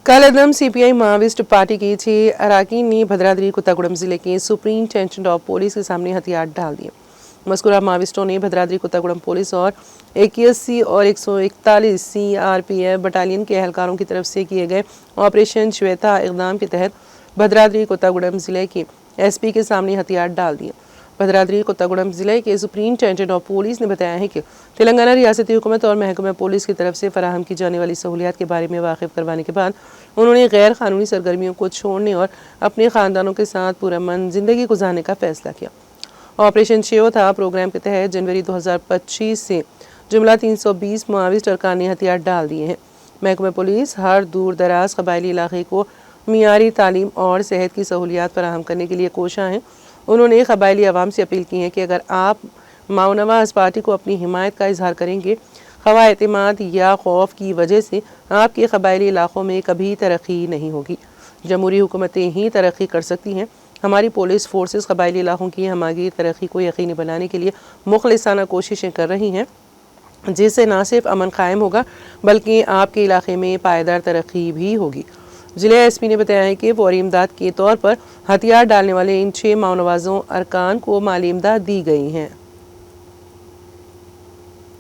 कालादम CPI Maoist party के 6 अरकान ने भद्राद्री कोत्तागुड़म जिले के सुपरिंटेंडेंट ऑफ पुलिस के सामने हथियार डाल दिए। मज़कूरा माओविस्टों ने भद्राद्री कोत्तागुड़म पुलिस और 81 और 141 सीआरपीएफ बटालियन के एहलकारों की तरफ से किए गए ऑपरेशन श्वेता इक़दाम के तहत भद्राद्री कोत्तागुड़म जिले के एसपी के सामने हथियार डाल दिए। भद्राद्री कोत्तागुड़म जिले के सुपरिंटेंडेंट ऑफ पुलिस ने बताया है कि तेलंगाना रियासती हुकूमत और महकमा पुलिस की तरफ से फराहम की जाने वाली सहूलियात के बारे में वाकिफ करवाने के बाद उन्होंने गैर कानूनी सरगर्मियों को छोड़ने और अपने ख़ानदानों के साथ पुरअमन ज़िंदगी गुजारने का फैसला किया। ऑपरेशन श्वेता प्रोग्राम के तहत जनवरी 2025 से जुमला 320 माओविस्ट अरकान ने हथियार डाल दिए हैं। महकमा पुलिस हर दूर दराज कबायली इलाके को मियारी तालीम और सेहत की सहूलियात फराहम करने के लिए कोशा हैं। उन्होंने कबायली अवाम से अपील की है कि अगर आप माओनवाज पार्टी को अपनी हिमायत का इजहार करेंगे, खवा एतमाद या खौफ की वजह से आपके कबायली इलाकों में कभी तरक्की नहीं होगी। जमहूरी हुकूमतें ही तरक्की कर सकती हैं। हमारी पुलिस फोर्सेस कबायली इलाकों की हमारी तरक्की को यकीनी बनाने के लिए मुखलिसाना कोशिशें कर रही हैं, जिससे न सिर्फ अमन कायम होगा बल्कि आपके इलाके में पायदार तरक्की भी होगी। जिले एसपी ने बताया है कि फौरी इमदाद के तौर पर हथियार डालने वाले इन 6 माओनवाजों अरकान को माली इमदाद दी गई हैं।